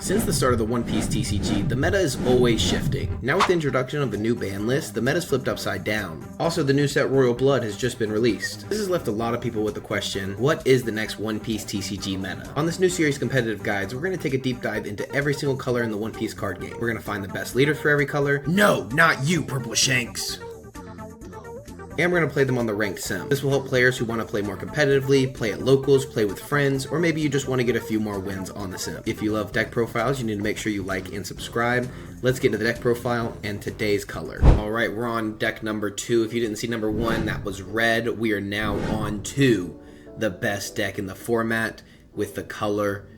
Since the start of the One Piece TCG, the meta is always shifting. Now with the introduction of the new ban list, the meta's flipped upside down. Also, the new set Royal Blood has just been released. This has left a lot of people with the question, what is the next One Piece TCG meta? On this new series competitive guides, we're going to take a deep dive into every single color in the One Piece card game. We're going to find the best leaders for every color. No, not you, Purple Shanks! And we're going to play them on the ranked sim. This will help players who want to play more competitively, play at locals, play with friends, or maybe you just want to get a few more wins on the sim. If you love deck profiles, you need to make sure you like and subscribe. Let's get into the deck profile and today's color. Alright, we're on deck number 2. If you didn't see number 1, that was red. We are now on 2, the best deck in the format with the color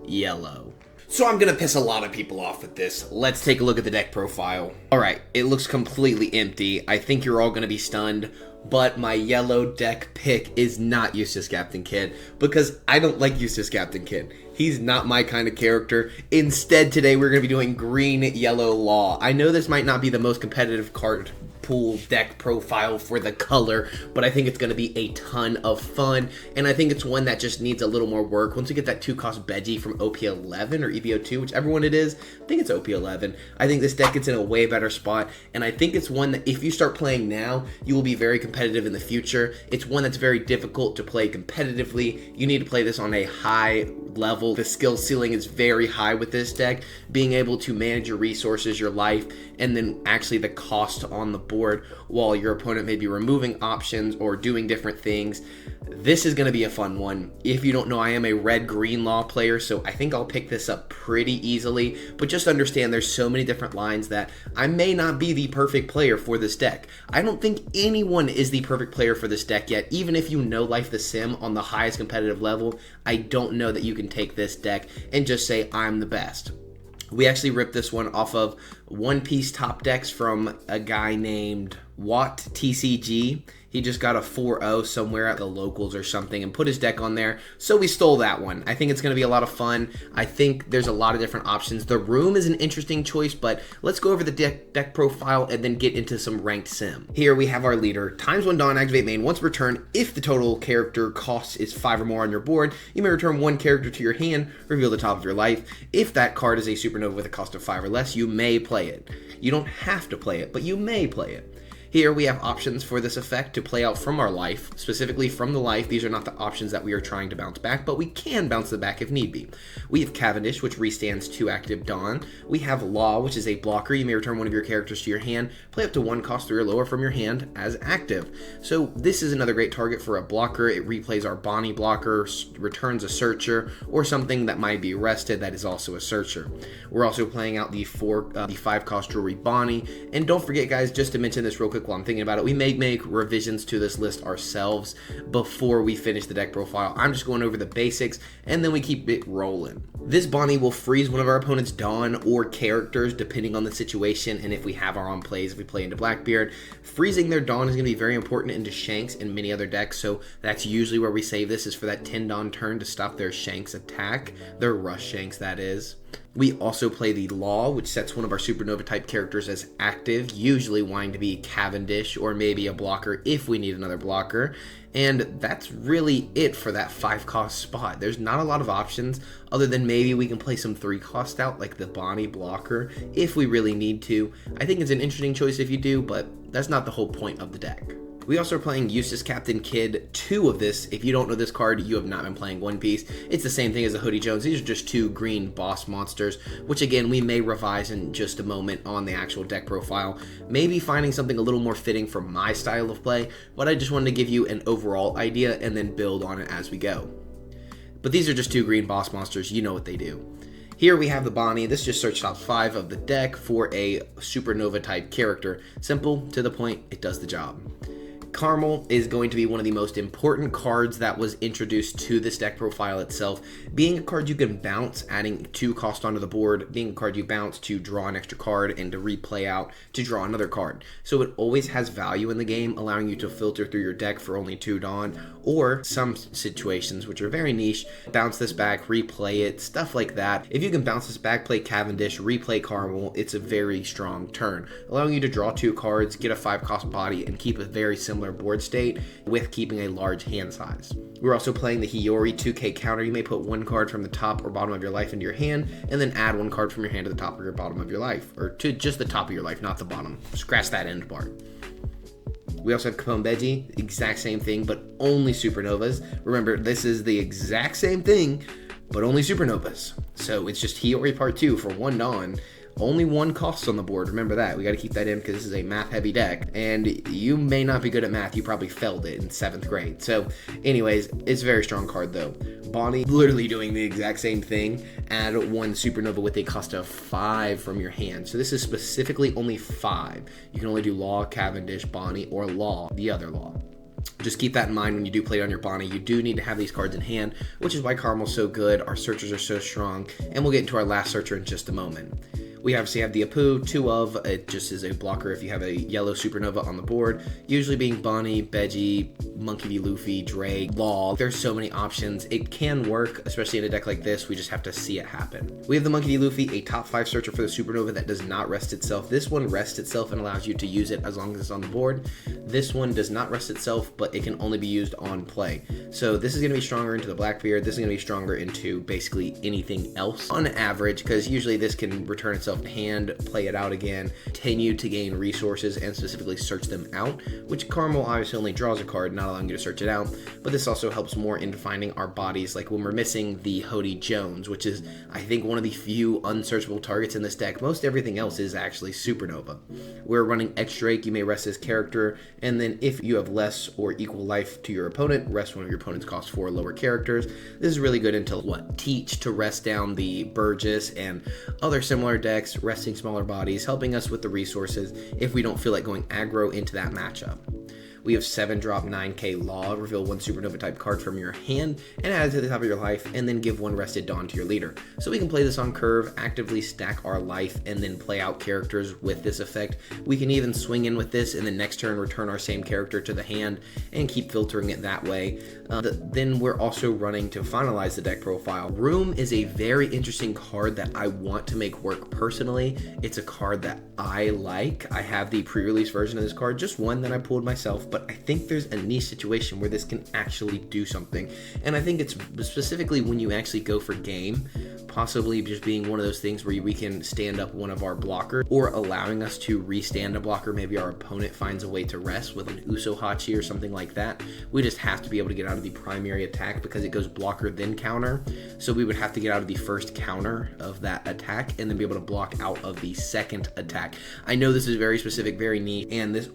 yellow. So I'm gonna piss a lot of people off with this. Let's take a look at the deck profile. Alright, it looks completely empty. I think you're all gonna be stunned, but my yellow deck pick is not Eustace Captain Kidd, because I don't like Eustace Captain Kidd. He's not my kind of character. Instead, today we're gonna be doing green, yellow, law. I know this might not be the most competitive card pool deck profile for the color, but I think it's going to be a ton of fun, and I think it's one that just needs a little more work. Once you get that 2-cost Beji from OP11 or EBO2, whichever one it is, I think it's OP11, I think this deck gets in a way better spot, and I think it's one that if you start playing now, you will be very competitive in the future. It's one that's very difficult to play competitively. You need to play this on a high level. The skill ceiling is very high with this deck. Being able to manage your resources, your life, and then actually the cost on the board while your opponent may be removing options or doing different things. This is going to be a fun one. If you don't know, I am a red-green law player, so I think I'll pick this up pretty easily, but just understand there's so many different lines that I may not be the perfect player for this deck. I don't think anyone is the perfect player for this deck yet. Even if you know Life the Sim on the highest competitive level, I don't know that you can take this deck and just say I'm the best. We actually ripped this one off of One Piece top decks from a guy named OPTCG. He just got a 4-0 somewhere at the locals or something and put his deck on there, so we stole that one. I think it's going to be a lot of fun. I think there's a lot of different options. The room is an interesting choice, but let's go over the deck profile and then get into some ranked sim. Here we have our leader. Times 1 Dawn, activate main. Once returned, if the total character cost is 5 or more on your board, you may return 1 character to your hand, reveal the top of your life. If that card is a supernova with a cost of 5 or less, you may play it. You don't have to play it, but you may play it. Here we have options for this effect to play out from our life, specifically from the life. These are not the options that we are trying to bounce back, but we can bounce them back if need be. We have Cavendish, which restands 2 active Dawn. We have Law, which is a blocker. You may return one of your characters to your hand, play up to 1 cost 3 or lower from your hand as active. So this is another great target for a blocker. It replays our Bonnie blocker, returns a searcher, or something that might be rested that is also a searcher. We're also playing out the 5 cost Drury Bonnie. And don't forget, guys, just to mention this real quick while I'm thinking about it, we may make revisions to this list ourselves before we finish the deck profile. I'm just going over the basics and then we keep it rolling. This Bonnie will freeze one of our opponent's Dawn or characters depending on the situation and if we have our own plays. If we play into Blackbeard, freezing their Dawn is going to be very important into Shanks and many other decks, so that's usually where we save this, is for that 10 Dawn turn to stop their Shanks attack, their Rush Shanks that is. We also play the Law, which sets one of our supernova type characters as active, usually wanting to be Cavendish or maybe a blocker if we need another blocker. And that's really it for that 5-cost spot. There's not a lot of options other than maybe we can play some 3-cost out like the Bonnie blocker if we really need to. I think it's an interesting choice if you do, but that's not the whole point of the deck. We also are playing Eustace Captain Kidd 2 of this. If you don't know this card, you have not been playing One Piece. It's the same thing as the Hoodie Jones. These are just 2 green boss monsters, which again, we may revise in just a moment on the actual deck profile. Maybe finding something a little more fitting for my style of play, but I just wanted to give you an overall idea and then build on it as we go. But these are just 2 green boss monsters. You know what they do. Here we have the Bonnie. This just search top 5 of the deck for a supernova type character. Simple, to the point, it does the job. Carmel is going to be one of the most important cards that was introduced to this deck profile itself, being a card you can bounce, adding 2 cost onto the board, being a card you bounce to draw an extra card and to replay out to draw another card. So it always has value in the game, allowing you to filter through your deck for only 2 Dawn, or some situations, which are very niche, bounce this back, replay it, stuff like that. If you can bounce this back, play Cavendish, replay Carmel, it's a very strong turn, allowing you to draw 2 cards, get a 5-cost body, and keep a very similar similar board state with keeping a large hand size. We're also playing the Hiyori 2K counter. You may put one card from the top or bottom of your life into your hand, and then add one card from your hand to the top or your bottom of your life, or to just the top of your life, not the bottom. Scratch that end part. We also have Capone Beji, exact same thing, but only supernovas. Remember, this is the exact same thing, but only supernovas. So it's just Hiyori Part 2 for 1 Dawn. Only 1 cost on the board. Remember that. We got to keep that in because this is a math-heavy deck. And you may not be good at math. You probably failed it in 7th grade. So anyways, it's a very strong card though. Bonnie literally doing the exact same thing. Add 1 supernova with a cost of 5 from your hand. So this is specifically only 5. You can only do Law, Cavendish, Bonnie, or Law, the other Law. Just keep that in mind when you do play on your Bonnie. You do need to have these cards in hand, which is why Caramel's so good. Our searchers are so strong. And we'll get into our last searcher in just a moment. We obviously have the Apu, 2 of, it just is a blocker if you have a yellow supernova on the board, usually being Bonnie, Beji, Monkey D. Luffy, Drake, Law. There's so many options. It can work, especially in a deck like this. We just have to see it happen. We have the Monkey D. Luffy, a top 5 searcher for the supernova that does not rest itself. This one rests itself and allows you to use it as long as it's on the board. This one does not rest itself, but it can only be used on play. So this is going to be stronger into the Blackbeard. This is going to be stronger into basically anything else on average, because usually this can return itself to hand, play it out again, continue to gain resources and specifically search them out, which Caramel obviously only draws a card, not allowing you to search it out, but this also helps more in defining our bodies, like when we're missing the Hody Jones, which is I think one of the few unsearchable targets in this deck. Most everything else is actually supernova. We're running X Drake. You may rest his character, and then if you have less or equal life to your opponent, rest one of your opponent's cost 4 lower characters. This is really good until Teach to rest down the Burgess and other similar decks, resting smaller bodies, helping us with the resources if we don't feel like going aggro into that matchup. We have 7-drop 9k Law, reveal 1 supernova type card from your hand and add it to the top of your life, and then give 1 rested Dawn to your leader. So we can play this on curve, actively stack our life, and then play out characters with this effect. We can even swing in with this and then next turn return our same character to the hand and keep filtering it that way. Then we're also running to finalize the deck profile. Room is a very interesting card that I want to make work personally. It's a card that I like. I have the pre-release version of this card, just one that I pulled myself, but I think there's a niche situation where this can actually do something. And I think it's specifically when you actually go for game, possibly just being one of those things where we can stand up one of our blockers or allowing us to restand a blocker. Maybe our opponent finds a way to rest with an Usohachi or something like that. We just have to be able to get out of the primary attack because it goes blocker then counter. So we would have to get out of the first counter of that attack and then be able to block out of the second attack. I know this is very specific, very neat, and this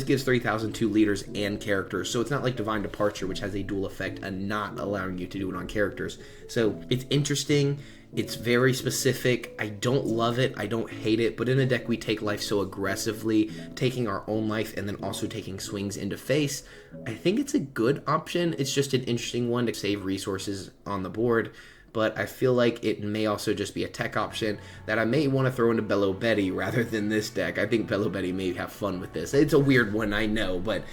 gives 3,002 leaders and characters. So it's not like Divine Departure, which has a dual effect and not allowing you to do it on characters. So it's interesting. It's very specific. I don't love it. I don't hate it. But in a deck we take life so aggressively, taking our own life and then also taking swings into face, I think it's a good option. It's just an interesting one to save resources on the board. But I feel like it may also just be a tech option that I may want to throw into Bello Betty rather than this deck. I think Bello Betty may have fun with this. It's a weird one, I know, but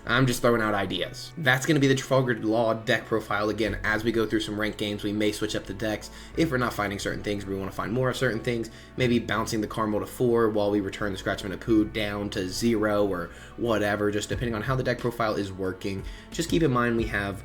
I'm just throwing out ideas. That's going to be the Trafalgar Law deck profile. Again, as we go through some ranked games, we may switch up the decks. If we're not finding certain things, we want to find more of certain things. Maybe bouncing the Caramel to 4 while we return the Scratchman and Poo down to 0 or whatever, just depending on how the deck profile is working. Just keep in mind we have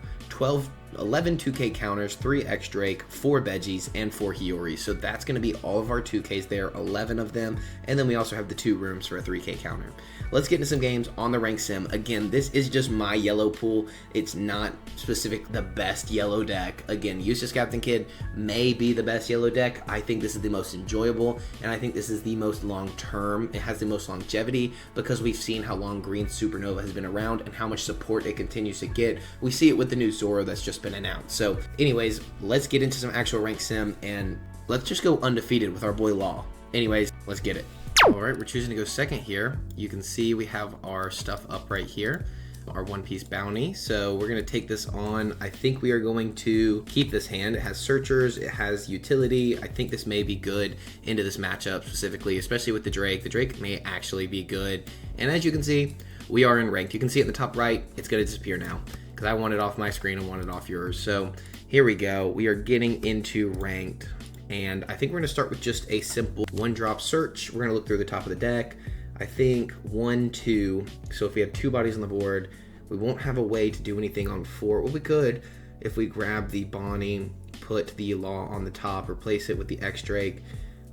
11 2K counters, 3 X Drake, 4 Veggies, and 4 Hiyori. So that's going to be all of our 2Ks there, 11 of them. And then we also have the 2 rooms for a 3K counter. Let's get into some games on the Rank Sim. Again, this is just my yellow pool. It's not specific the best yellow deck. Again, Eustace Captain Kid may be the best yellow deck. I think this is the most enjoyable, and I think this is the most long-term. It has the most longevity because we've seen how long Green Supernova has been around and how much support it continues to get. We see it with the new Zoro that's just been announced. So anyways, let's get into some actual Rank Sim, and let's just go undefeated with our boy Law. Anyways, let's get it. Alright, we're choosing to go second here. You can see we have our stuff up right here, our One Piece bounty. So we're going to take this on. I think we are going to keep this hand. It has searchers, it has utility. I think this may be good into this matchup specifically, especially with the Drake. The Drake may actually be good. And as you can see, we are in ranked. You can see at the top right, it's going to disappear now because I want it off my screen and want it off yours. So here we go. We are getting into ranked. And I think we're going to start with just a simple 1-drop search. We're going to look through the top of the deck. I think 1, 2. So if we have 2 bodies on the board, we won't have a way to do anything on 4. Well, we could if we grab the Bonnie, put the Law on the top, replace it with the X-Drake.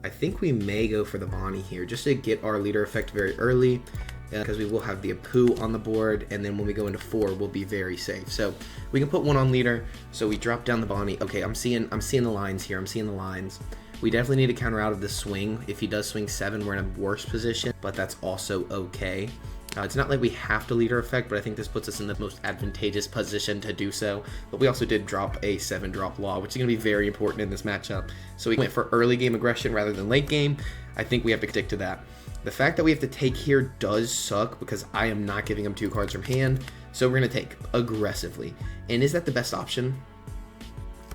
I think we may go for the Bonnie here just to get our leader effect very early, because we will have the Apu on the board, and then when we go into 4, we'll be very safe. So we can put 1 on leader. So we drop down the Bonnie. Okay, I'm seeing the lines here. I'm seeing the lines. We definitely need to counter out of the swing. If he does swing 7, we're in a worse position, but that's also okay. It's not like we have to leader effect, but I think this puts us in the most advantageous position to do so. But we also did drop a 7-drop Law, which is going to be very important in this matchup. So we went for early game aggression rather than late game. I think we have to stick to that. The fact that we have to take here does suck because I am not giving him 2 cards from hand. So we're going to take aggressively. And is that the best option?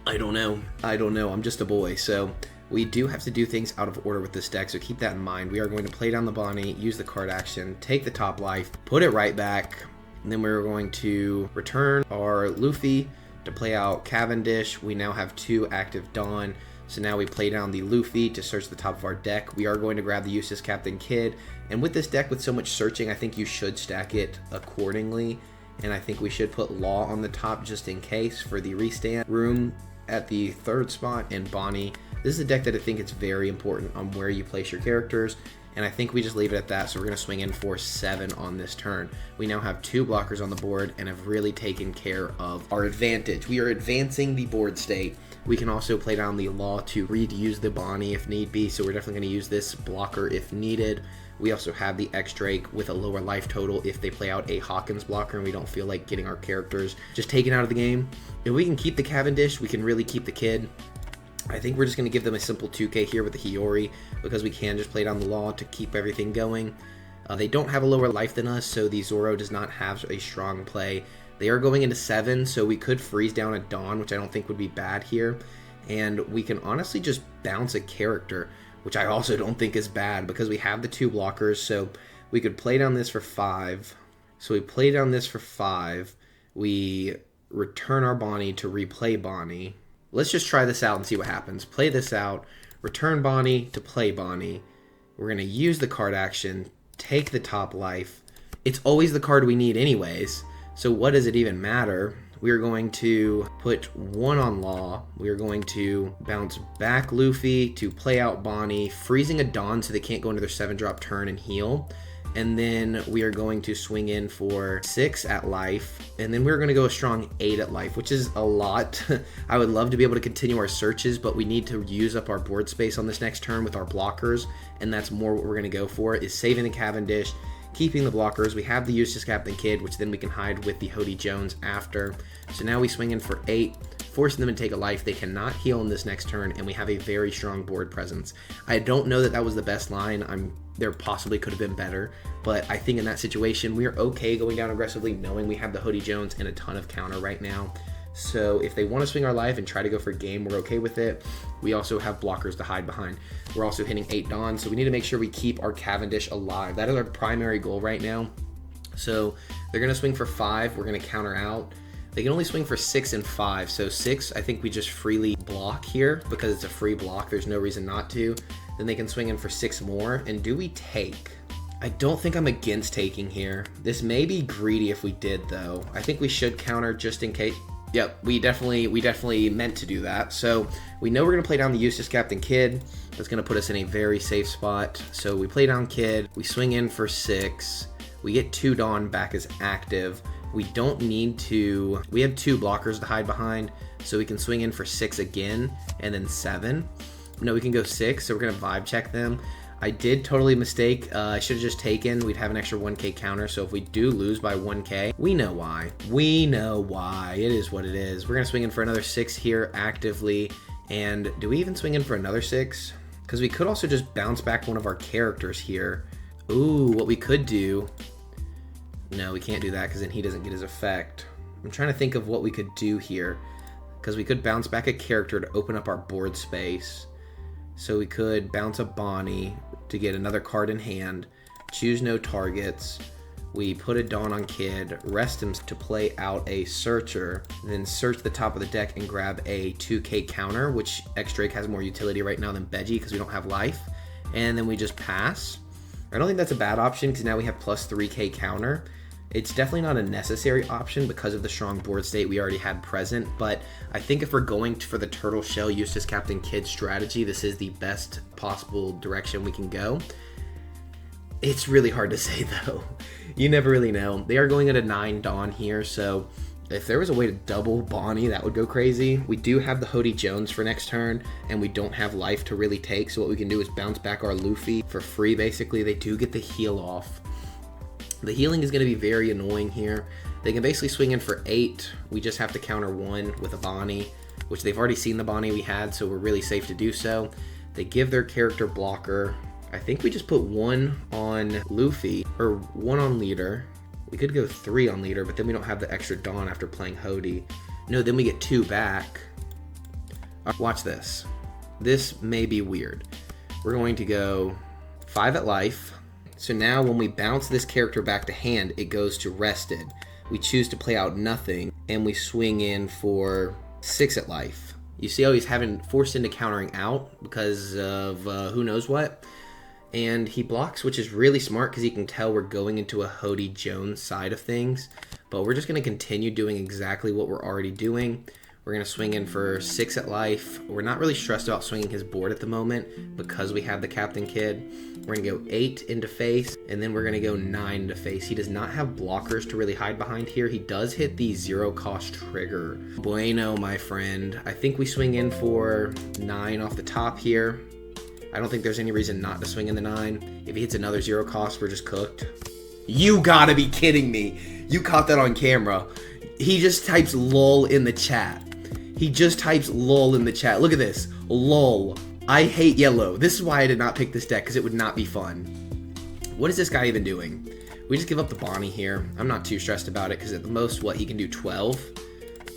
I don't know. I'm just a boy. So we do have to do things out of order with this deck, so keep that in mind. We are going to play down the Bonnie, use the card action, take the top life, put it right back, and then we're going to return our Luffy to play out Cavendish. We now have 2 active Dawn, so now we play down the Luffy to search the top of our deck. We are going to grab the Eustace Captain Kidd, and with this deck with so much searching, I think you should stack it accordingly, and I think we should put Law on the top just in case for the restand. Room at the 3rd spot, and Bonnie. This is a deck that I think it's very important on where you place your characters, and I think we just leave it at that. So we're going to swing in for 7 on this turn. We now have 2 blockers on the board and have really taken care of our advantage. We are advancing the board state. We can also play down the Law to reuse the Bonnie if need be, so we're definitely going to use this blocker if needed. We also have the X-Drake with a lower life total if they play out a Hawkins blocker and we don't feel like getting our characters just taken out of the game. If we can keep the Cavendish, we can really keep the Kidd. I think we're just going to give them a simple 2K here with the Hiyori because we can just play down the Law to keep everything going. They don't have a lower life than us, so the Zoro does not have a strong play. They are going into 7, so we could freeze down a Dawn, which I don't think would be bad here. And we can honestly just bounce a character, which I also don't think is bad because we have the 2 blockers, so we could play down this for 5. So we play down this for 5. We return our Bonnie to replay Bonnie. Let's just try this out and see what happens. Play this out, return Bonnie to play Bonnie. We're going to use the card action, take the top life. It's always the card we need anyways, so what does it even matter? We are going to put 1 on Law. We are going to bounce back Luffy to play out Bonnie, freezing a Dawn so they can't go into their 7-drop turn and heal. And then we are going to swing in for 6 at life. And then we're going to go a strong 8 at life, which is a lot. I would love to be able to continue our searches, but we need to use up our board space on this next turn with our blockers. And that's more what we're going to go for, is saving the Cavendish, keeping the blockers. We have the Eustace Captain Kidd, which then we can hide with the Hody Jones after. So now we swing in for 8, forcing them to take a life. They cannot heal in this next turn, and we have a very strong board presence. I don't know that that was the best line. There possibly could have been better, but I think in that situation, we are okay going down aggressively, knowing we have the Hody Jones and a ton of counter right now. So if they want to swing our life and try to go for game, we're okay with it. We also have blockers to hide behind. We're also hitting 8 Dawn, so we need to make sure we keep our Cavendish alive. That is our primary goal right now. So they're going to swing for 5. We're going to counter out. They can only swing for 6 and 5. So 6, I think we just freely block here because it's a free block. There's no reason not to. Then they can swing in for 6 more. And do we take? I don't think I'm against taking here. This may be greedy if we did, though. I think we should counter just in case. Yep, we definitely meant to do that. So we know we're going to play down the Eustace Captain Kidd. That's going to put us in a very safe spot. So we play down Kidd. We swing in for 6. We get 2 Dawn back as active. We don't need to. We have 2 blockers to hide behind. So we can swing in for 6 again and then 7. No, we can go 6. So we're going to vibe check them. I did totally mistake. I should have just taken. We'd have an extra 1k counter. So if we do lose by 1k, we know why. We know why. It is what it is. We're going to swing in for another 6 here actively. And do we even swing in for another 6? Because we could also just bounce back one of our characters here. Ooh, what we could do. No, we can't do that because then he doesn't get his effect. I'm trying to think of what we could do here. Because we could bounce back a character to open up our board space. So we could bounce a Bonnie to get another card in hand, choose no targets. We put a Dawn on Kidd, rest him to play out a Searcher, then search the top of the deck and grab a 2k counter, which X-Drake has more utility right now than Beji because we don't have life. And then we just pass. I don't think that's a bad option because now we have plus 3k counter. It's definitely not a necessary option because of the strong board state we already had present, but I think if we're going for the turtle shell Eustace Captain Kidd strategy, this is the best possible direction we can go. It's really hard to say though. You never really know. They are going at a 9 Dawn here, so if there was a way to double Bonnie, that would go crazy. We do have the Hody Jones for next turn, and we don't have life to really take, so what we can do is bounce back our Luffy for free, basically. They do get the heal off. The healing is going to be very annoying here. They can basically swing in for 8. We just have to counter 1 with a Bonnie, which they've already seen the Bonnie we had, so we're really safe to do so. They give their character blocker. I think we just put 1 on Luffy, or 1 on leader. We could go 3 on leader, but then we don't have the extra Dawn after playing Hody. No, then we get 2 back. Watch this. This may be weird. We're going to go 5 at life. So now when we bounce this character back to hand, it goes to rested. We choose to play out nothing, and we swing in for 6 at life. You see how he's having forced into countering out because of who knows what? And he blocks, which is really smart because he can tell we're going into a Hody Jones side of things. But we're just going to continue doing exactly what we're already doing. We're going to swing in for 6 at life. We're not really stressed about swinging his board at the moment because we have the Captain Kidd. We're going to go 8 into face, and then we're going to go 9 into face. He does not have blockers to really hide behind here. He does hit the 0-cost trigger. Bueno, my friend. I think we swing in for 9 off the top here. I don't think there's any reason not to swing in the 9. If he hits another 0-cost, we're just cooked. You gotta be kidding me. You caught that on camera. He just types LOL in the chat. He just types LOL in the chat. Look at this. LOL. I hate yellow. This is why I did not pick this deck, because it would not be fun. What is this guy even doing? We just give up the Bonnie here. I'm not too stressed about it, because at the most, what, he can do 12?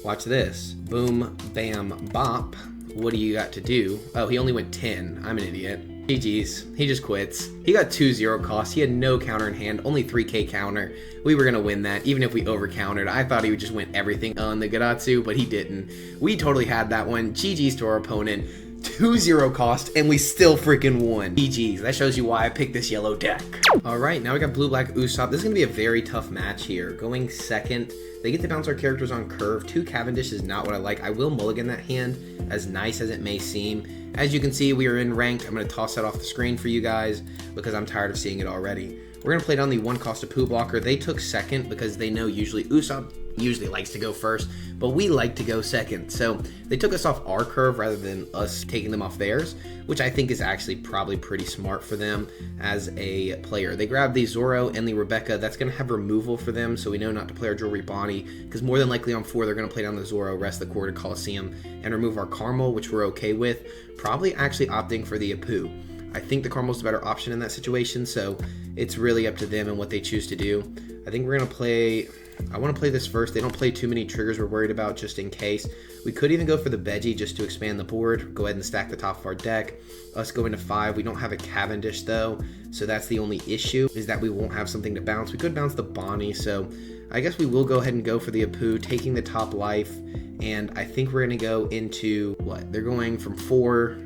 Watch this. Boom, bam, bop. What do you got to do? Oh, he only went 10. I'm an idiot. GG's. He just quits. He got 2 0-costs. He had no counter in hand, only 3k counter. We were going to win that, even if we over-countered. I thought he would just win everything on the Garatsu, but he didn't. We totally had that one. GG's to our opponent. 2 0-cost, and we still freaking won. GG's. That shows you why I picked this yellow deck. Alright, now we got blue-black Usopp. This is going to be a very tough match here. Going second. They get to bounce our characters on curve. 2 Cavendish is not what I like. I will mulligan that hand, as nice as it may seem. As you can see, we are in ranked. I'm going to toss that off the screen for you guys because I'm tired of seeing it already. We're going to play down the 1-cost of Poo blocker. They took second because they know usually Usopp usually likes to go first, but we like to go second. So they took us off our curve rather than us taking them off theirs, which I think is actually probably pretty smart for them as a player. They grabbed the Zoro and the Rebecca. That's going to have removal for them, so we know not to play our Jewelry Bonnie, because more than likely on 4, they're going to play down the Zoro, rest the Quarter Coliseum, and remove our Caramel, which we're okay with. Probably actually opting for the Apu. I think the Caramel's the better option in that situation, so it's really up to them and what they choose to do. I think we're going to play... I want to play this first. They don't play too many triggers we're worried about just in case. We could even go for the Veggie just to expand the board. Go ahead and stack the top of our deck. Us go into 5. We don't have a Cavendish though, so that's the only issue, is that we won't have something to bounce. We could bounce the Bonnie, so I guess we will go ahead and go for the Apu, taking the top life, and I think we're going to go into, what? They're going from 4...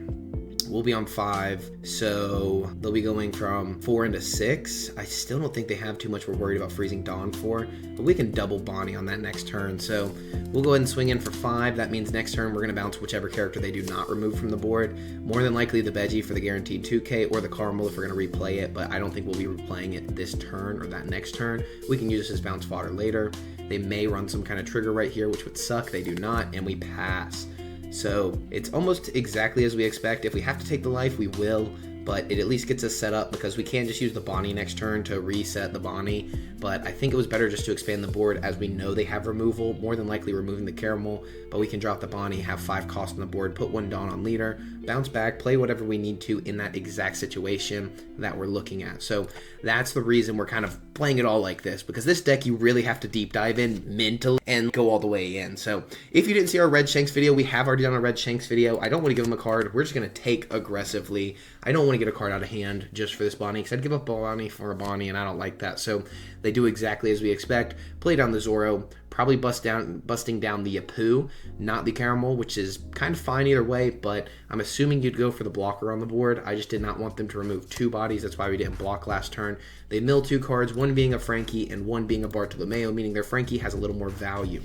We'll be on 5, so they'll be going from 4 into 6. I still don't think they have too much we're worried about freezing Dawn for, but we can double Bonnie on that next turn. So we'll go ahead and swing in for 5. That means next turn we're going to bounce whichever character they do not remove from the board. More than likely the Veggie for the guaranteed 2k, or the Caramel if we're going to replay it, but I don't think we'll be replaying it this turn or that next turn. We can use this as bounce fodder later. They may run some kind of trigger right here, which would suck. They do not, and we pass. So it's almost exactly as we expect. If we have to take the life, we will, but it at least gets us set up because we can't just use the Bonnie next turn to reset the Bonnie. But I think it was better just to expand the board, as we know they have removal, more than likely removing the Caramel, but we can drop the Bonnie, have 5 cost on the board, put 1 Dawn on leader, bounce back, play whatever we need to in that exact situation that we're looking at. So that's the reason we're kind of playing it all like this, because this deck you really have to deep dive in mentally and go all the way in. So if you didn't see our Red Shanks video, we have already done a Red Shanks video. I don't want to give him a card. We're just going to take aggressively. I don't want want to get a card out of hand just for this Bonnie, because I'd give up Bonnie for a Bonnie, and I don't like that. So they do exactly as we expect. Play down the Zoro, probably busting down the Apu, not the Caramel, which is kind of fine either way, but I'm assuming you'd go for the blocker on the board. I just did not want them to remove 2 bodies. That's why we didn't block last turn. They mill 2 cards, one being a Frankie and one being a Bartolomeo, meaning their Frankie has a little more value.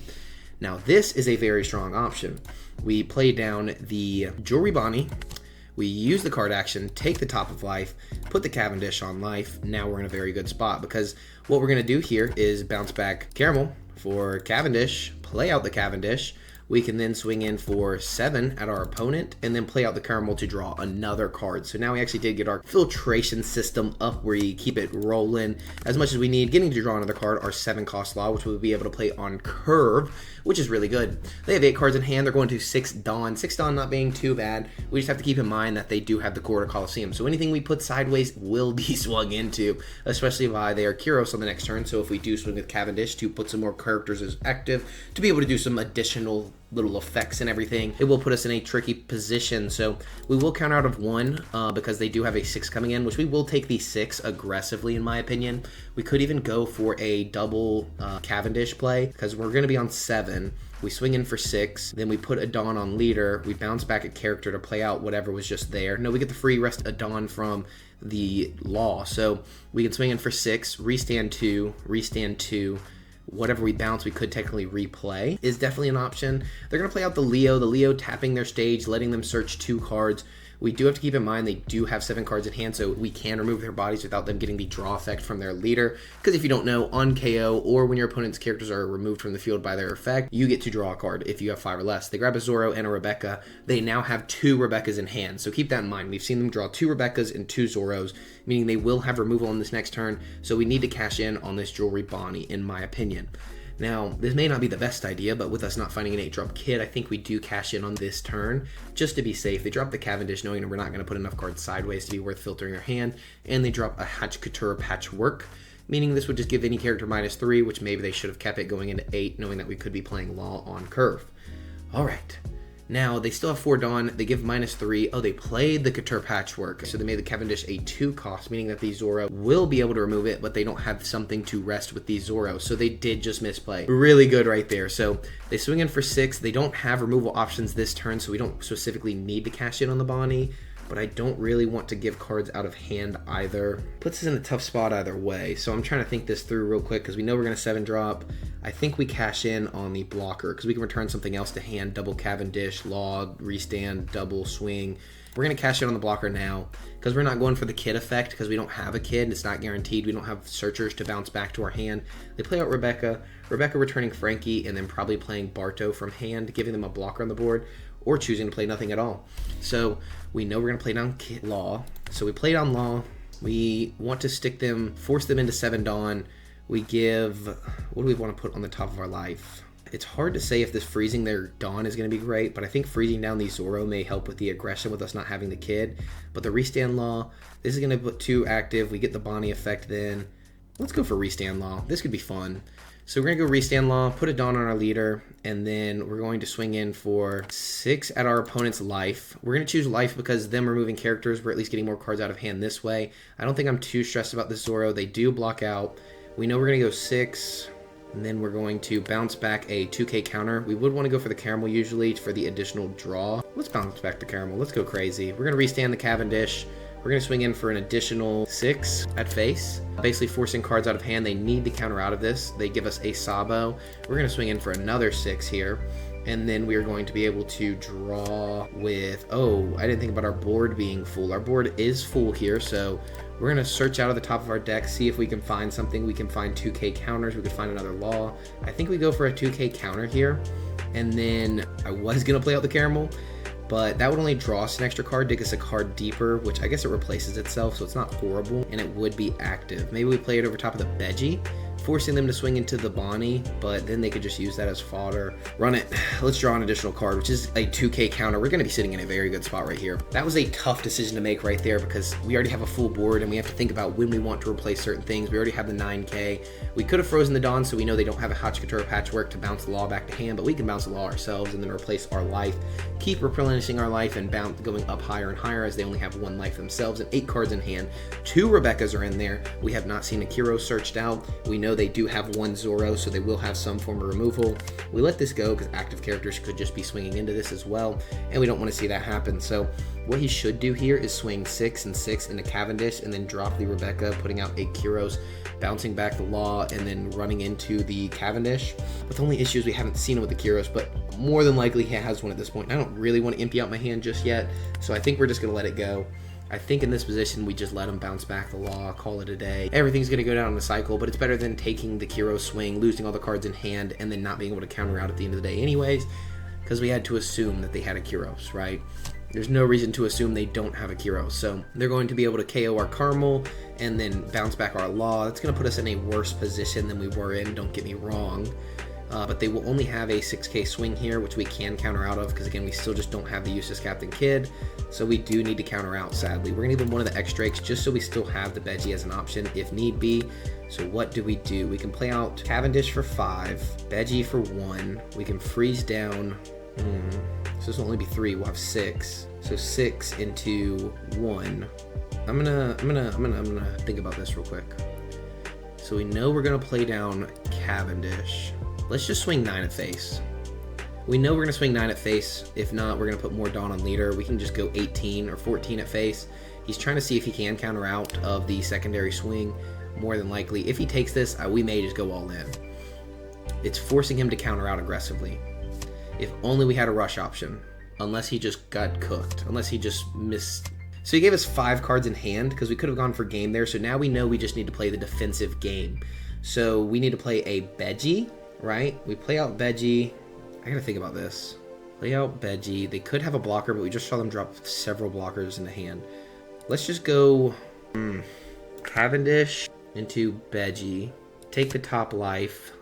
Now, this is a very strong option. We play down the Jewelry Bonnie. We use the card action, take the Top of Life, put the Cavendish on life. Now we're in a very good spot, because what we're going to do here is bounce back Caramel for Cavendish, play out the Cavendish. We can then swing in for 7 at our opponent, and then play out the Caramel to draw another card. So now we actually did get our filtration system up, where you keep it rolling as much as we need. Getting to draw another card, our 7-cost Law, which we'll be able to play on curve, which is really good. They have 8 cards in hand. They're going to 6 Dawn. 6 Dawn not being too bad. We just have to keep in mind that they do have the Quarter Coliseum. So anything we put sideways will be swung into, especially by their Kyros on the next turn. So if we do swing with Cavendish to put some more characters as active, to be able to do some additional little effects and everything, it will put us in a tricky position. So we will count out of 1 because they do have a 6 coming in, which we will take the 6 aggressively, in my opinion. We could even go for a double Cavendish play, because we're going to be on 7. We swing in for 6, then we put a Dawn on leader. We bounce back a character to play out whatever was just there. No, we get the free rest a Dawn from the Law. So we can swing in for 6, restand 2, whatever we bounce, we could technically replay, is definitely an option. They're going to play out the Leo tapping their stage, letting them search 2 cards. We do have to keep in mind they do have 7 cards in hand, so we can remove their bodies without them getting the draw effect from their leader. Because if you don't know, on KO, or when your opponent's characters are removed from the field by their effect, you get to draw a card if you have 5 or less. They grab a Zoro and a Rebecca. They now have 2 Rebeccas in hand, so keep that in mind. We've seen them draw 2 Rebeccas and 2 Zoros, meaning they will have removal on this next turn, so we need to cash in on this Jewelry Bonnie, in my opinion. Now, this may not be the best idea, but with us not finding an 8-drop kid, I think we do cash in on this turn, just to be safe. They drop the Cavendish, knowing that we're not going to put enough cards sideways to be worth filtering their hand, and they drop a Hatch Couture Patchwork, meaning this would just give any character -3, which maybe they should have kept it going into 8, knowing that we could be playing Law on curve. Alright. Now, they still have 4 Dawn, they give -3. Oh, they played the Couture Patchwork, so they made the Cavendish a 2 cost, meaning that the Zoro will be able to remove it, but they don't have something to rest with the Zoro, so they did just misplay. Really good right there. So they swing in for 6. They don't have removal options this turn, so we don't specifically need to cash in on the Bonnie, but I don't really want to give cards out of hand either. Puts us in a tough spot either way, so I'm trying to think this through real quick, because we know we're going to 7-drop. I think we cash in on the blocker, because we can return something else to hand. Double Cavendish, Law, restand, double swing. We're going to cash in on the blocker now, because we're not going for the kid effect, because we don't have a kid. It's not guaranteed. We don't have searchers to bounce back to our hand. They play out Rebecca returning Frankie, and then probably playing Barto from hand, giving them a blocker on the board, or choosing to play nothing at all. So we know we're going to play down Law. So we play down Law. We want to stick them, force them into 7 Dawn. We give, what do we want to put on the top of our life? It's hard to say if this freezing their Dawn is going to be great, but I think freezing down the Zoro may help with the aggression with us not having the kid. But the restand Law, this is going to put 2 active. We get the Bonnie effect then. Let's go for restand Law. This could be fun. So we're going to go restand Law, put a Dawn on our leader, and then we're going to swing in for 6 at our opponent's life. We're going to choose life because them removing characters, we're at least getting more cards out of hand this way. I don't think I'm too stressed about this Zoro. They do block out. We know we're going to go 6, and then we're going to bounce back a 2K counter. We would want to go for the Caramel usually for the additional draw. Let's bounce back the Caramel. Let's go crazy. We're going to restand the Cavendish. We're going to swing in for an additional 6 at face, basically forcing cards out of hand. They need the counter out of this. They give us a Sabo. We're going to swing in for another 6 here, and then we are going to be able to draw with, oh, I didn't think about our board being full. Our board is full here, so we're going to search out of the top of our deck, see if we can find something. We can find 2K counters. We could find another Law. I think we go for a 2K counter here, and then I was going to play out the Caramel, but that would only draw us an extra card, dig us a card deeper, which I guess it replaces itself, so it's not horrible, and it would be active. Maybe we play it over top of the Veggie forcing them to swing into the Bonnie, but then they could just use that as fodder. Run it. Let's draw an additional card, which is a 2k counter. We're going to be sitting in a very good spot right here. That was a tough decision to make right there because we already have a full board and we have to think about when we want to replace certain things. We already have the 9k. We could have frozen the Dawn, so we know they don't have a Hachikatura Patchwork to bounce the Law back to hand, but we can bounce the Law ourselves and then replace our life, keep replenishing our life and bounce going up higher and higher as they only have 1 life themselves and 8 cards in hand. 2 Rebeccas are in there. We have not seen Akiro searched out. We know they do have 1 Zoro, so they will have some form of removal. We let this go because active characters could just be swinging into this as well, and we don't want to see that happen. So what he should do here is swing 6 and 6 into Cavendish and then drop the Rebecca, putting out 8 Kyros, bouncing back the Law, and then running into the Cavendish. But the only issue is we haven't seen him with the Kyros, but more than likely he has one at this point. I don't really want to empty out my hand just yet, so I think we're just going to let it go. I think in this position, we just let him bounce back the Law, call it a day. Everything's going to go down in the cycle, but it's better than taking the Kiro swing, losing all the cards in hand, and then not being able to counter out at the end of the day anyways, because we had to assume that they had a Kyros, right? There's no reason to assume they don't have a Kyros, so they're going to be able to KO our Carmel and then bounce back our Law. That's going to put us in a worse position than we were in, don't get me wrong. But they will only have a 6k swing here, which we can counter out of, because again, we still just don't have the Eustace Captain Kidd, so we do need to counter out, sadly. We're going to give them one of the X-Drakes just so we still have the Veggie as an option if need be. So what do? We can play out Cavendish for 5, Veggie for 1, we can freeze down, so this will only be 3, we'll have 6, so 6 into 1. I'm gonna think about this real quick. So we know we're gonna play down Cavendish. Let's just swing 9 at face. We know we're going to swing 9 at face. If not, we're going to put more Dawn on leader. We can just go 18 or 14 at face. He's trying to see if he can counter out of the secondary swing. More than likely, if he takes this, we may just go all in. It's forcing him to counter out aggressively. If only we had a rush option. Unless he just got cooked. Unless he just missed. So he gave us 5 cards in hand because we could have gone for game there. So now we know we just need to play the defensive game. So we need to play a Veggie. Right? We play out Veggie. I gotta think about this. Play out Veggie. They could have a blocker, but we just saw them drop several blockers in the hand. Let's just go Cavendish into Veggie. Take the top life.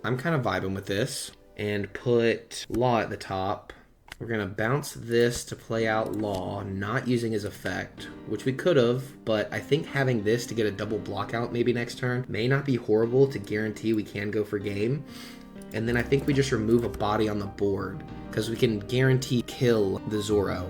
I'm kind of vibing with this. And put Law at the top. We're going to bounce this to play out Law, not using his effect, which we could have, but I think having this to get a double block out maybe next turn may not be horrible to guarantee we can go for game. And then I think we just remove a body on the board, because we can guarantee kill the Zoro.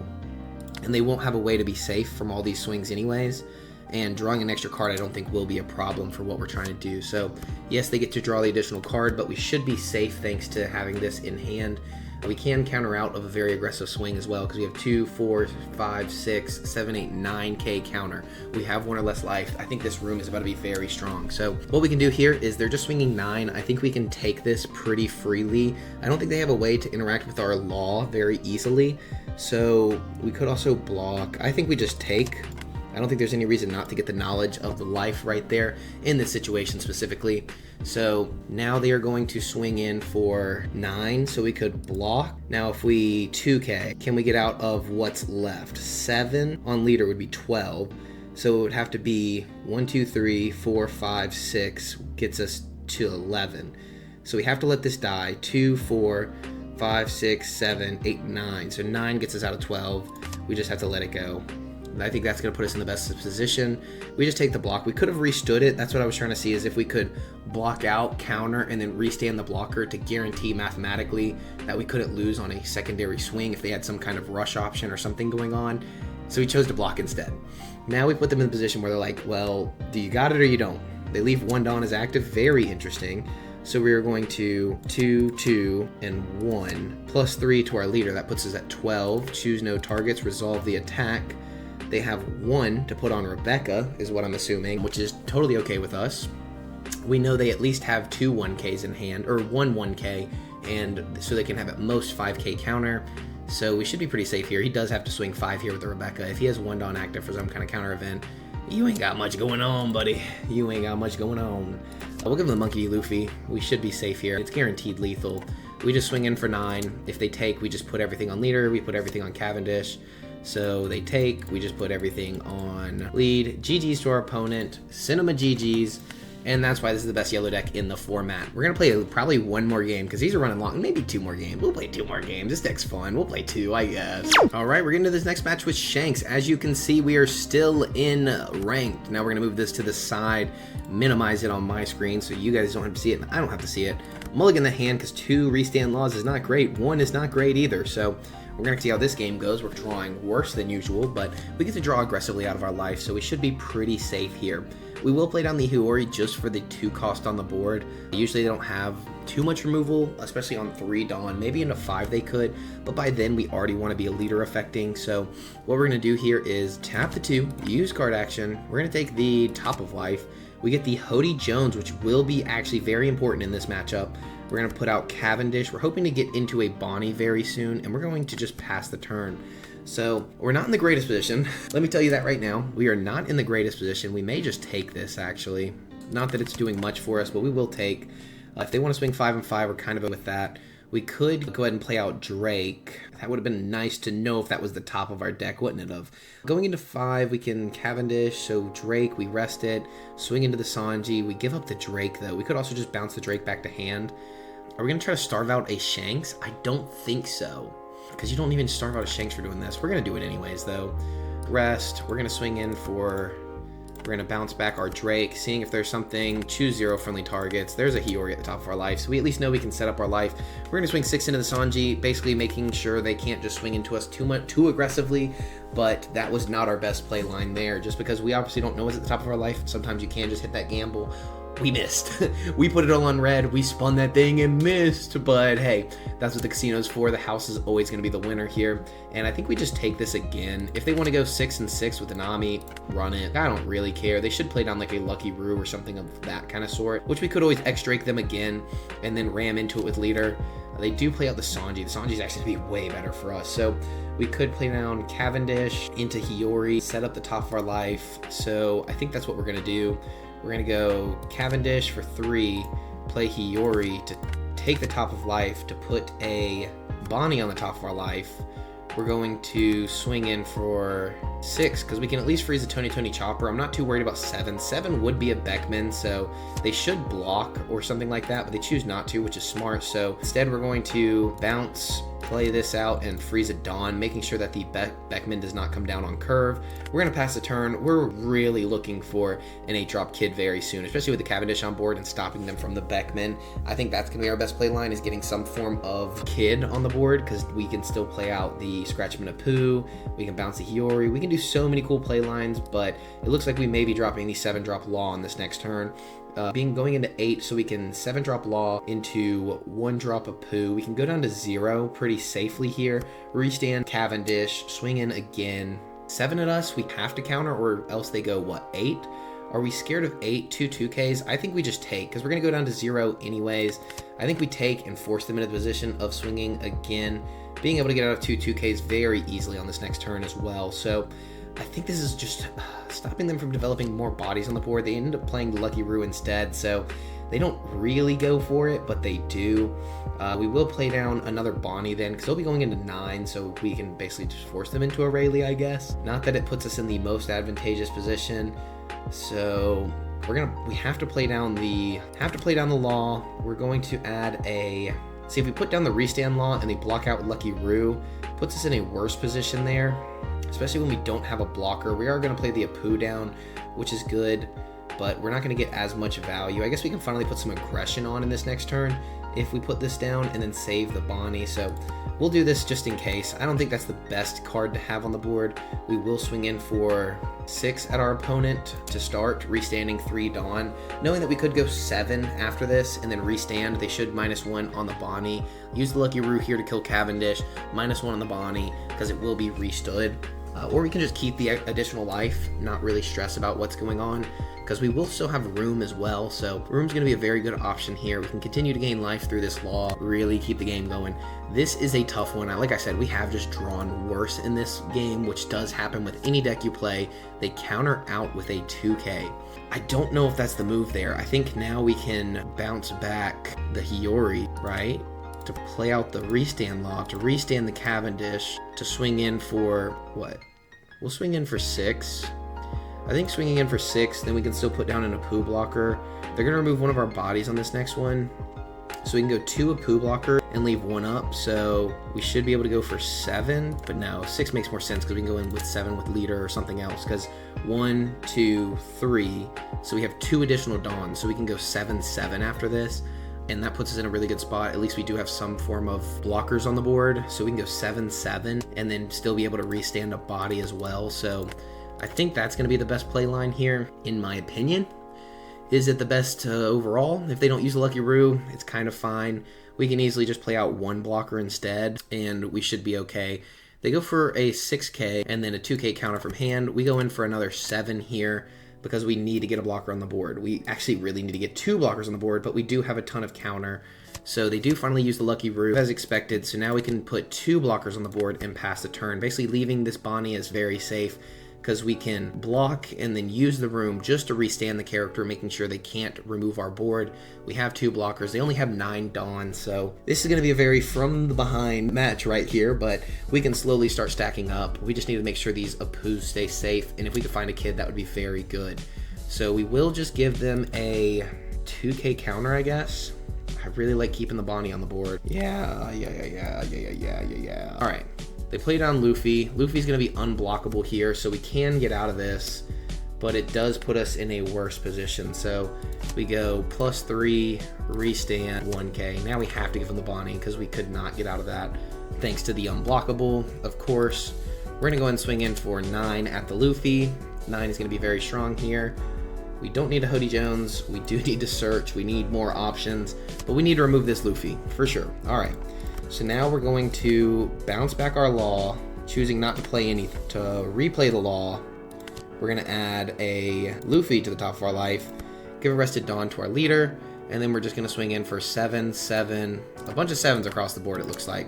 And they won't have a way to be safe from all these swings anyways. And drawing an extra card I don't think will be a problem for what we're trying to do. So yes, they get to draw the additional card, but we should be safe thanks to having this in hand. We can counter out of a very aggressive swing as well because we have 2, 4, 5, 6, 7, 8, 9k counter. We have 1 or less life. I think this room is about to be very strong. So what we can do here is they're just swinging 9. I think we can take this pretty freely. I don't think they have a way to interact with our Law very easily. So we could also block. I think we just take. I don't think there's any reason not to get the knowledge of the life right there in this situation specifically. So now they are going to swing in for 9, so we could block. Now if we 2k, can we get out of what's left? 7 on leader would be 12. So it would have to be 1, 2, 3, 4, 5, 6 gets us to 11. So we have to let this die. 2, 4, 5, 6, 7, 8, 9. So 9 gets us out of 12. We just have to let it go. I think that's going to put us in the best position. We just take the block. We could have restood it. That's what I was trying to see, is if we could block out, counter, and then restand the blocker to guarantee mathematically that we couldn't lose on a secondary swing if they had some kind of rush option or something going on. So we chose to block instead. Now we put them in the position where they're like, well, do you got it or you don't? They leave 1 Dawn as active. Very interesting. So we are going to 2, 2, and 1, plus 3 to our leader. That puts us at 12. Choose no targets, resolve the attack. They have 1 to put on Rebecca, is what I'm assuming, which is totally okay with us. We know they at least have 2 1Ks in hand, or 1 1K, and so they can have at most 5K counter. So we should be pretty safe here. He does have to swing 5 here with the Rebecca. If he has 1 Dawn active for some kind of counter event, you ain't got much going on, buddy. You ain't got much going on. We'll give him the Monkey Luffy. We should be safe here. It's guaranteed lethal. We just swing in for 9. If they take, we just put everything on leader. We put everything on Cavendish. So they take, we just put everything on lead. GG's to our opponent. Cinema GG's. and that's why this is the best yellow deck in the format. We're going to play probably one more game, because these are running long, maybe 2 more games. We'll play 2 more games. This deck's fun. We'll play 2, I guess. All right, we're getting to this next match with Shanks. As you can see, we are still in ranked. Now we're going to move this to the side, minimize it on my screen so you guys don't have to see it, and I don't have to see it. Mulligan the hand, because 2 restand laws is not great. 1 is not great either, so we're going to see how this game goes. We're drawing worse than usual, but we get to draw aggressively out of our life, so we should be pretty safe here. We will play down the Hiyori just for the 2 cost on the board. Usually they don't have too much removal, especially on 3 Dawn. Maybe into 5 they could, but by then we already want to be a leader affecting. So what we're going to do here is tap the 2, use card action. We're going to take the top of life. We get the Hody Jones, which will be actually very important in this matchup. We're going to put out Cavendish. We're hoping to get into a Bonnie very soon, and we're going to just pass the turn. So we're not in the greatest position. Let me tell you that right now. We are not in the greatest position. We may just take this, actually. Not that it's doing much for us, but we will take. If they want to swing 5 and 5, we're kind of with that. We could go ahead and play out Drake. That would have been nice to know if that was the top of our deck, wouldn't it have? Going into 5, we can Cavendish, so Drake, we rest it. Swing into the Sanji. We give up the Drake, though. We could also just bounce the Drake back to hand. Are we going to try to starve out a Shanks? I don't think so, because you don't even starve out a Shanks for doing this. We're going to do it anyways, though. Rest. We're going to swing in for... We're going to bounce back our Drake, seeing if there's something. Choose 0 friendly targets. There's a Hiyori at the top of our life, so we at least know we can set up our life. We're going to swing 6 into the Sanji, basically making sure they can't just swing into us too aggressively, but that was not our best play line there, just because we obviously don't know what's at the top of our life. Sometimes you can just hit that gamble. We missed. We put it all on red. We spun that thing and missed. But hey, that's what the casino's for. The house is always going to be the winner here. And I think we just take this again. If they want to go 6 and 6 with Anami, run it. I don't really care. They should play down like a Lucky Roo or something of that kind of sort, which we could always X-Drake them again and then ram into it with leader. They do play out the Sanji. The Sanji's actually going to be way better for us. So we could play down Cavendish into Hiyori, set up the top of our life. So I think that's what we're going to do. We're going to go Cavendish for 3, play Hiyori to take the top of life, to put a Bonnie on the top of our life. We're going to swing in for 6, because we can at least freeze a Tony Chopper. I'm not too worried about 7. 7 would be a Beckman, so they should block or something like that, but they choose not to, which is smart. So instead we're going to bounce, play this out, and freeze a Dawn, making sure that the Beckman does not come down on curve. We're going to pass the turn. We're really looking for an 8-drop Kid very soon, especially with the Cavendish on board and stopping them from the Beckman. I think that's going to be our best play line, is getting some form of Kid on the board, because we can still play out the Scratchman of Pooh, we can bounce the Hiyori, we can do so many cool play lines, but it looks like we may be dropping the 7-drop Law on this next turn. Going into 8, so we can 7-drop Law into 1-drop of Pooh. We can go down to 0 pretty safely here. Restand Cavendish, swing in again. 7 at us, we have to counter, or else they go, what, 8? Are we scared of 8, 2-2Ks? I think we just take, because we're going to go down to 0 anyways. I think we take and force them into the position of swinging again, being able to get out of 2-2Ks very easily on this next turn as well. So I think this is just stopping them from developing more bodies on the board. They ended up playing Lucky Roo instead, so they don't really go for it, but they do. We will play down another Bonnie then, because they'll be going into 9, so we can basically just force them into a Rayleigh, I guess. Not that it puts us in the most advantageous position. So we have to play down the Law. We're going to add a... See, if we put down the Restand Law and they block out Lucky Roo, puts us in a worse position there, especially when we don't have a blocker. We are going to play the Apu down, which is good, but we're not going to get as much value. I guess we can finally put some aggression on in this next turn if we put this down and then save the Bonnie. So we'll do this just in case. I don't think that's the best card to have on the board. We will swing in for 6 at our opponent to start, restanding 3 Dawn, knowing that we could go 7 after this and then restand. They should -1 on the Bonnie. Use the Lucky Roo here to kill Cavendish, -1 on the Bonnie, because it will be restood. Or we can just keep the additional life, not really stress about what's going on, because we will still have room as well. So room's going to be a very good option here. We can continue to gain life through this Law, really keep the game going. This is a tough one. Like I said, we have just drawn worse in this game, which does happen with any deck you play. They counter out with a 2K. I don't know if that's the move there. I think now we can bounce back the Hiyori, right? To play out the Restand Law, to restand the Cavendish, to swing in for what? We'll swing in for 6. I think swinging in for 6, then we can still put down an Apu blocker. They're going to remove one of our bodies on this next one. So we can go 2 Apu blocker and leave 1 up. So we should be able to go for 7, but no, 6 makes more sense because we can go in with 7 with leader or something else. Because 1, 2, 3. So we have 2 additional Dawns. So we can go 7-7 after this. And that puts us in a really good spot. At least we do have some form of blockers on the board. So we can go 7-7 and then still be able to restand a body as well. So I think that's going to be the best play line here, in my opinion. Is it the best overall? If they don't use a Lucky Roo, it's kind of fine. We can easily just play out 1 blocker instead, and we should be okay. They go for a 6K and then a 2K counter from hand. We go in for another 7 here because we need to get a blocker on the board. We actually really need to get 2 blockers on the board, but we do have a ton of counter. So they do finally use the Lucky Roo as expected. So now we can put 2 blockers on the board and pass the turn, basically leaving this Bonnie as very safe, because we can block and then use the room just to restand the character, making sure they can't remove our board. We have 2 blockers. They only have 9 Dawns, so this is going to be a very from the behind match right here, but we can slowly start stacking up. We just need to make sure these Apus stay safe, and if we could find a kid, that would be very good. So we will just give them a 2K counter, I guess. I really like keeping the Bonnie on the board. Yeah. All right. They play down Luffy. Luffy's going to be unblockable here, so we can get out of this, but it does put us in a worse position. So we go +3, restand, 1K. Now we have to give him the Bonnie because we could not get out of that thanks to the unblockable, of course. We're going to go ahead and swing in for 9 at the Luffy. 9 is going to be very strong here. We don't need a Hody Jones. We do need to search. We need more options, but we need to remove this Luffy for sure. All right. So now we're going to bounce back our law, choosing not to play any, to replay the law. We're going to add a Luffy to the top of our life, give a rested Dawn to our leader, and then we're just going to swing in for 7, 7, a bunch of 7s across the board it looks like.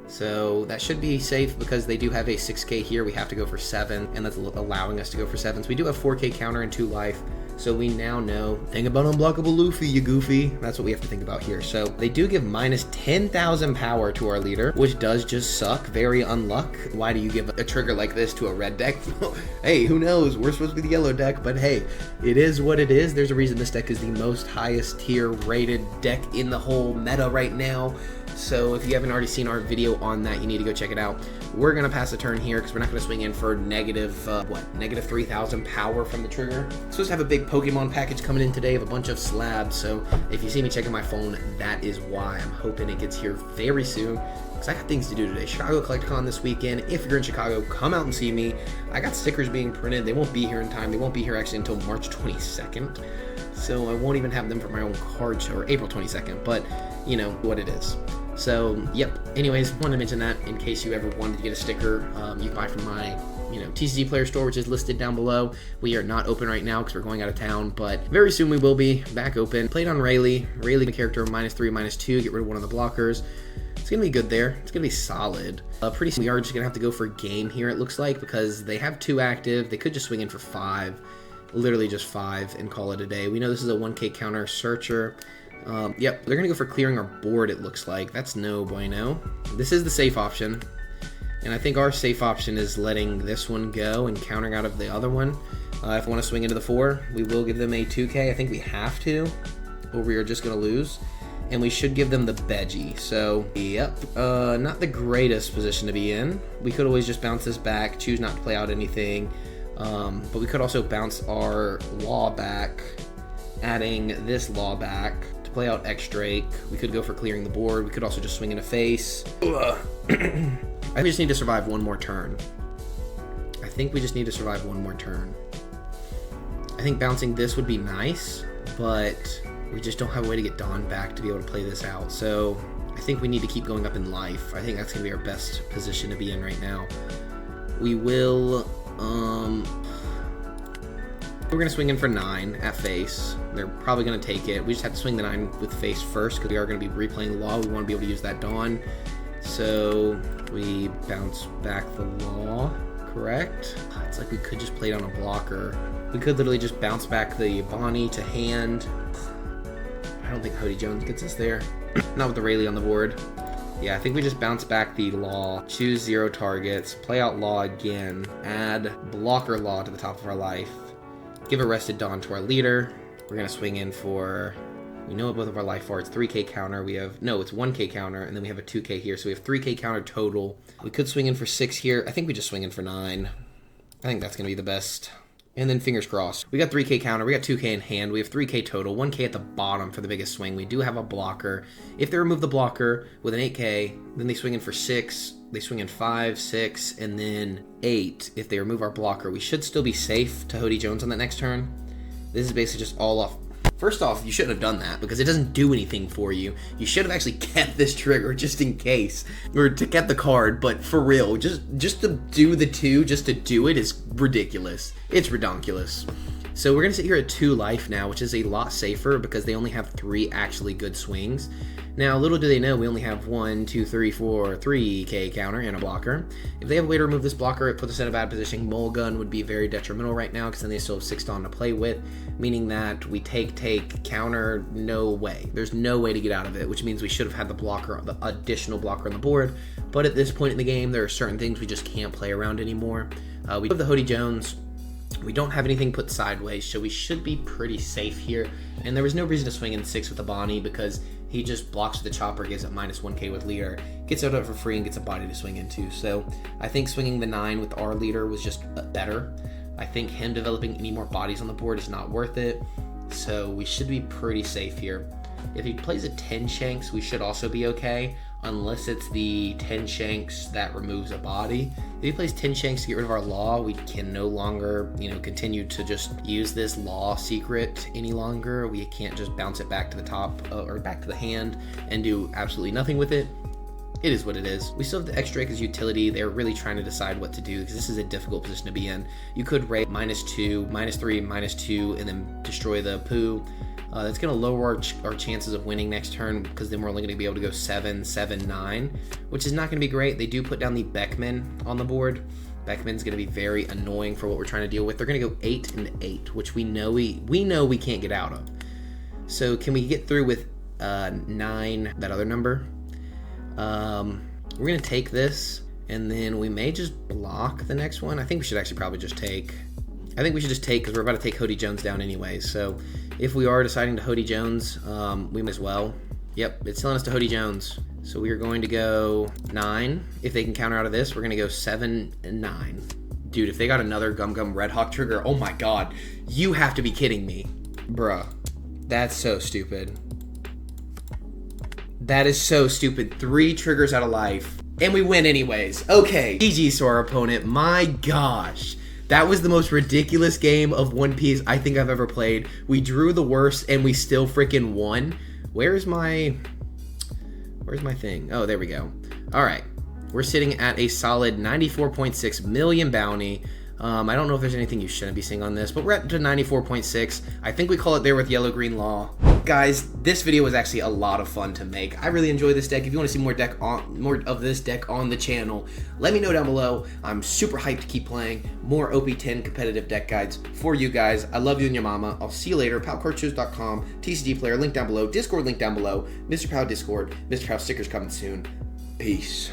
So that should be safe because they do have a 6K here. We have to go for 7, and that's allowing us to go for 7s. We do have 4K counter and 2 life. So we now know, think about unblockable Luffy, you goofy. That's what we have to think about here. So they do give minus 10,000 power to our leader, which does just suck. Very unluck. Why do you give a trigger like this to a red deck? Hey, who knows? We're supposed to be the yellow deck, but hey, it is what it is. There's a reason this deck is the most highest tier rated deck in the whole meta right now. So if you haven't already seen our video on that, you need to go check it out. We're going to pass a turn here because we're not going to swing in for negative 3,000 power from the trigger. Supposed to have a big Pokemon package coming in today of a bunch of slabs, so if you see me checking my phone, that is why. I'm hoping it gets here very soon because I got things to do today. Chicago CollectCon this weekend. If you're in Chicago, come out and see me. I got stickers being printed. They won't be here in time. They won't be here actually until March 22nd. So I won't even have them for my own card show, or April 22nd, but you know what it is. So, yep. Anyways, wanted to mention that in case you ever wanted to get a sticker, you can buy from my, TCG player store, which is listed down below. We are not open right now because we're going out of town, but very soon we will be back open. Played on Rayleigh. Rayleigh, the character, -3, -2, get rid of one of the blockers. It's going to be good there. It's going to be solid. Pretty soon we are just going to have to go for game here, it looks like, because they have 2 active. They could just swing in for 5. Literally just 5 and call it a day. We know this is a 1K counter searcher. Yep, they're going to go for clearing our board, it looks like. That's no bueno. This is the safe option. And I think our safe option is letting this one go and countering out of the other one. If we want to swing into the 4, we will give them a 2K. I think we have to, or we are just going to lose. And we should give them the Veggie. So, yep, not the greatest position to be in. We could always just bounce this back, choose not to play out anything. But we could also bounce our Law back, adding this Law back to play out X-Drake. We could go for clearing the board. We could also just swing in a face. I just need to survive one more turn. I think we just need to survive one more turn. I think bouncing this would be nice, but we just don't have a way to get Dawn back to be able to play this out. So I think we need to keep going up in life. I think that's going to be our best position to be in right now. We will... we're going to swing in for 9 at face. They're probably going to take it. We just have to swing the 9 with face first because we are going to be replaying the Law. We want to be able to use that Dawn. So we bounce back the Law, correct? It's like we could just play it on a blocker. We could literally just bounce back the Bonnie to hand. I don't think Hody Jones gets us there. Not with the Rayleigh on the board. Yeah, I think we just bounce back the Law, choose 0 targets, play out Law again, add blocker Law to the top of our life, Give a rested Dawn to our leader. We're going to swing in for, we know what both of our life are. It's 3k counter. We have, no, it's 1k counter, and then we have a 2k here. So we have 3k counter total. We could swing in for 6 here. I think we just swing in for 9. I think that's going to be the best. And then fingers crossed. We got 3k counter. We got 2k in hand. We have 3k total. 1k at the bottom for the biggest swing. We do have a blocker. If they remove the blocker with an 8k, then they swing in for 6. They swing in 5, 6, and then 8. If they remove our blocker, we should still be safe to Hody Jones on that next turn. This is basically just all off. First off, you shouldn't have done that because it doesn't do anything for you. You should have actually kept this trigger just in case, or to get the card, but for real, just to do the 2, just to do it is ridiculous. It's redonkulous. So we're gonna sit here at 2 life now, which is a lot safer because they only have 3 actually good swings. Now, little do they know, we only have 1, 2, 3, 4, 3k counter and a blocker. If they have a way to remove this blocker, it puts us in a bad position. Mulligan would be very detrimental right now because then they still have 6 Dawn to play with, meaning that we take, counter, no way. There's no way to get out of it, which means we should have had the blocker, the additional blocker on the board. But at this point in the game, there are certain things we just can't play around anymore. We have the Hody Jones. We don't have anything put sideways, so we should be pretty safe here. And there was no reason to swing in 6 with the Bonnie because he just blocks with the chopper, gives it minus 1k with leader, gets out of it for free, and gets a body to swing into. So I think swinging the 9 with our leader was just better. I think him developing any more bodies on the board is not worth it. So we should be pretty safe here. If he plays a 10 Shanks, we should also be okay, unless it's the 10 Shanks that removes a body. If he plays 10 Shanks to get rid of our law, we can no longer, continue to just use this law secret any longer. We can't just bounce it back to the top or back to the hand and do absolutely nothing with it. It is what it is. We still have the X-Drake as utility. They're really trying to decide what to do because this is a difficult position to be in. You could rate -2, -3, -2, and then destroy the poo. That's going to lower our chances of winning next turn because then we're only going to be able to go 7, 7, 9, which is not going to be great. They do put down the Beckman on the board. Beckman's going to be very annoying for what we're trying to deal with. They're going to go 8 and 8, which we know we can't get out of. So can we get through with 9, that other number? We're going to take this, and then we may just block the next one. I think we should actually probably just take. I think we should just take because we're about to take Hody Jones down anyway. So if we are deciding to Hody Jones, we might as well. Yep, it's telling us to Hody Jones. So we are going to go 9. If they can counter out of this, we're going to go 7 and 9. Dude, if they got another Gum Gum Red Hawk trigger, oh my god. You have to be kidding me. Bruh. That's so stupid. That is so stupid. 3 triggers out of life. And we win anyways. Okay. GG's to our opponent. My gosh. That was the most ridiculous game of One Piece I think I've ever played. We drew the worst and we still freaking won. Where's my thing? Oh, there we go. All right. We're sitting at a solid 94.6 million bounty. I don't know if there's anything you shouldn't be seeing on this, but we're at to 94.6. I think we call it there with Yellow Green Law. Guys, this video was actually a lot of fun to make. I really enjoy this deck. If you want to see more of this deck on the channel, let me know down below. I'm super hyped to keep playing more OP10 competitive deck guides for you guys. I love you and your mama. I'll see you later. PowCardShoes.com, TCG player, link down below, Discord link down below, Mr. Pow Discord, Mr. Pow stickers coming soon. Peace.